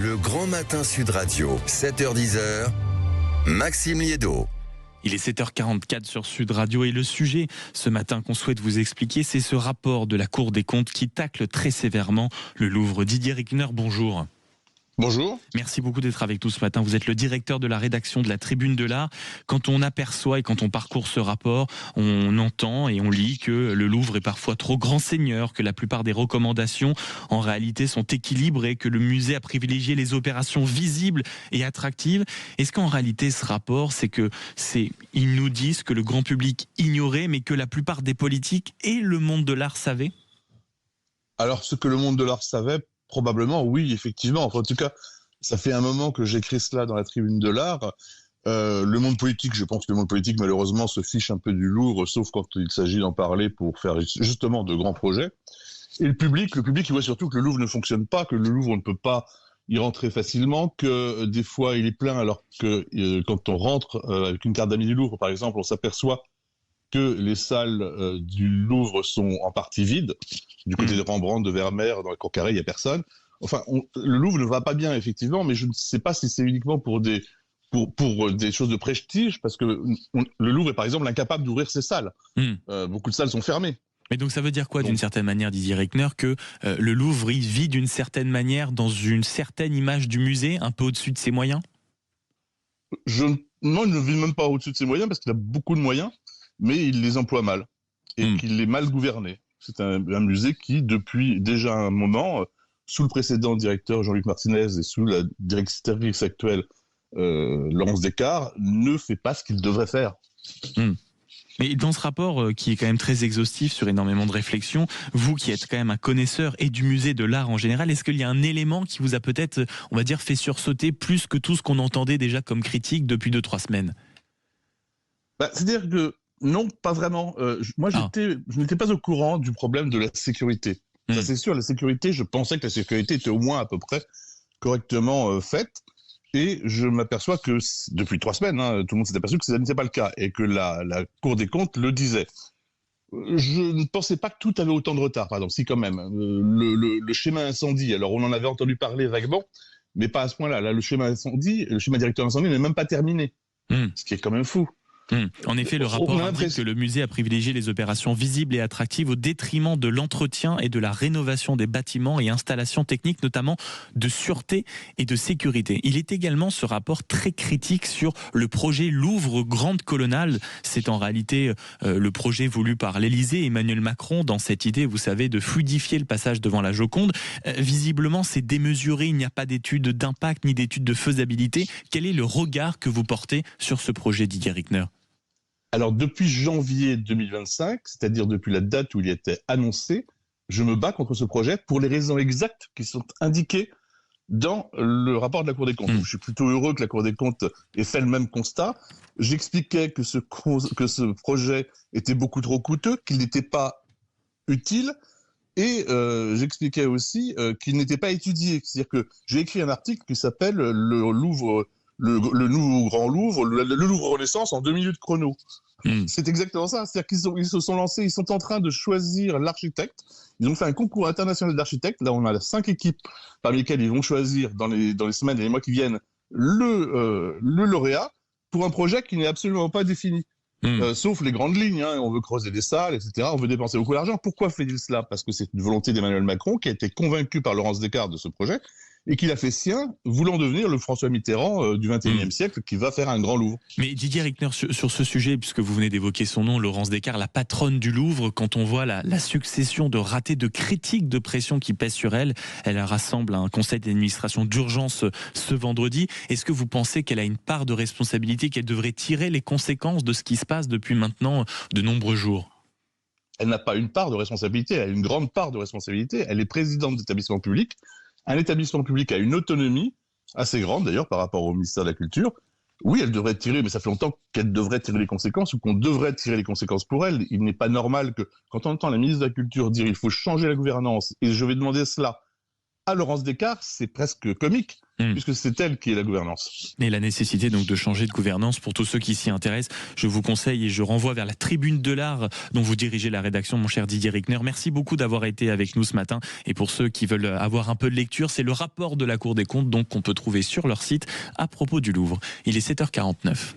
Le Grand Matin Sud Radio, 7h-10h, Maxime Liédot. Il est 7h44 sur Sud Radio et le sujet ce matin qu'on souhaite vous expliquer, c'est ce rapport de la Cour des comptes qui tacle très sévèrement le Louvre. Didier Rickner, bonjour. Bonjour. Merci beaucoup d'être avec nous ce matin. Vous êtes le directeur de la rédaction de la Tribune de l'Art. Quand on aperçoit et quand on parcourt ce rapport, on entend et on lit que le Louvre est parfois trop grand seigneur, que la plupart des recommandations en réalité sont équilibrées, que le musée a privilégié les opérations visibles et attractives. Est-ce qu'en réalité ce rapport, ils nous disent que le grand public ignorait, mais que la plupart des politiques et le monde de l'art savaient ? Alors, ce que le monde de l'art savait, probablement, oui, effectivement. Enfin, en tout cas, ça fait un moment que j'écris cela dans la Tribune de l'Art. Le monde politique, je pense que le monde politique, malheureusement, se fiche un peu du Louvre, sauf quand il s'agit d'en parler pour faire justement de grands projets. Et le public, il voit surtout que le Louvre ne fonctionne pas, que le Louvre, on ne peut pas y rentrer facilement, que des fois, il est plein, alors que quand on rentre avec une carte d'amis du Louvre, par exemple, on s'aperçoit que les salles du Louvre sont en partie vides. Du côté de Rembrandt, de Vermeer, dans la cour carrée, il n'y a personne. Enfin, le Louvre ne va pas bien, effectivement, mais je ne sais pas si c'est uniquement pour des choses de prestige, parce que le Louvre est, par exemple, incapable d'ouvrir ses salles. Beaucoup de salles sont fermées. Mais donc ça veut dire quoi, d'une certaine manière, Didier Rickner, que le Louvre il vit d'une certaine manière dans une certaine image du musée, un peu au-dessus de ses moyens ? Non, il ne vit même pas au-dessus de ses moyens, parce qu'il a beaucoup de moyens, mais il les emploie mal, et qu'il est mal gouverné. C'est un musée qui, depuis déjà un moment, sous le précédent directeur Jean-Luc Martinez et sous la directrice actuelle Laurence Descartes, ne fait pas ce qu'il devrait faire. Mais dans ce rapport qui est quand même très exhaustif sur énormément de réflexions, vous qui êtes quand même un connaisseur et du musée de l'art en général, est-ce qu'il y a un élément qui vous a peut-être, on va dire, fait sursauter plus que tout ce qu'on entendait déjà comme critique depuis 2-3 semaines ? C'est-à-dire que non, pas vraiment. Moi, je n'étais pas au courant du problème de la sécurité. Ça, c'est sûr, la sécurité, je pensais que la sécurité était au moins à peu près correctement faite. Et je m'aperçois que depuis 3 semaines, tout le monde s'est aperçu que ça n'était pas le cas et que la Cour des comptes le disait. Je ne pensais pas que tout avait autant de retard, pardon. Si, quand même. Le schéma incendie, alors on en avait entendu parler vaguement, mais pas à ce point-là. Là, le schéma directeur incendie n'est même pas terminé. Ce qui est quand même fou. En effet, le rapport indique que le musée a privilégié les opérations visibles et attractives au détriment de l'entretien et de la rénovation des bâtiments et installations techniques, notamment de sûreté et de sécurité. Il est également, ce rapport, très critique sur le projet Louvre Grande Colonnade. C'est en réalité le projet voulu par l'Élysée, Emmanuel Macron, dans cette idée, vous savez, de fluidifier le passage devant la Joconde. Visiblement, c'est démesuré, il n'y a pas d'étude d'impact ni d'étude de faisabilité. Quel est le regard que vous portez sur ce projet, Didier Rickner ? Alors, depuis janvier 2025, c'est-à-dire depuis la date où il était annoncé, je me bats contre ce projet pour les raisons exactes qui sont indiquées dans le rapport de la Cour des comptes. Je suis plutôt heureux que la Cour des comptes ait fait le même constat. J'expliquais que ce projet était beaucoup trop coûteux, qu'il n'était pas utile, et j'expliquais aussi qu'il n'était pas étudié. C'est-à-dire que j'ai écrit un article qui s'appelle le Louvre... Le nouveau Grand Louvre, le Louvre Renaissance en 2 minutes chrono. C'est exactement ça. C'est-à-dire qu'ils se sont lancés, ils sont en train de choisir l'architecte. Ils ont fait un concours international d'architectes. Là, on a 5 équipes parmi lesquelles ils vont choisir dans les semaines et les mois qui viennent le lauréat pour un projet qui n'est absolument pas défini. Sauf les grandes lignes. On veut creuser des salles, etc. On veut dépenser beaucoup d'argent. Pourquoi fait-il cela ? Parce que c'est une volonté d'Emmanuel Macron qui a été convaincu par Laurence Descartes de ce projet et qu'il a fait sien, voulant devenir le François Mitterrand du XXIe siècle qui va faire un grand Louvre. Mais Didier Rickner, sur ce sujet, puisque vous venez d'évoquer son nom, Laurence Descartes, la patronne du Louvre, quand on voit la succession de ratés, de critiques, de pression qui pèsent sur elle, elle rassemble un conseil d'administration d'urgence ce vendredi. Est-ce que vous pensez qu'elle a une part de responsabilité, qu'elle devrait tirer les conséquences de ce qui se passe depuis maintenant de nombreux jours ? Elle n'a pas une part de responsabilité, elle a une grande part de responsabilité. Elle est présidente d'établissement public. Un établissement public a une autonomie assez grande, d'ailleurs, par rapport au ministère de la Culture. Oui, elle devrait tirer, mais ça fait longtemps qu'elle devrait tirer les conséquences ou qu'on devrait tirer les conséquences pour elle. Il n'est pas normal que, quand on entend la ministre de la Culture dire « il faut changer la gouvernance » et je vais demander cela à Laurence Descartes, c'est presque comique, puisque c'est elle qui est la gouvernance. Et la nécessité donc de changer de gouvernance, pour tous ceux qui s'y intéressent, je vous conseille et je renvoie vers la Tribune de l'Art dont vous dirigez la rédaction, mon cher Didier Rickner. Merci beaucoup d'avoir été avec nous ce matin. Et pour ceux qui veulent avoir un peu de lecture, c'est le rapport de la Cour des comptes donc qu'on peut trouver sur leur site à propos du Louvre. Il est 7h49.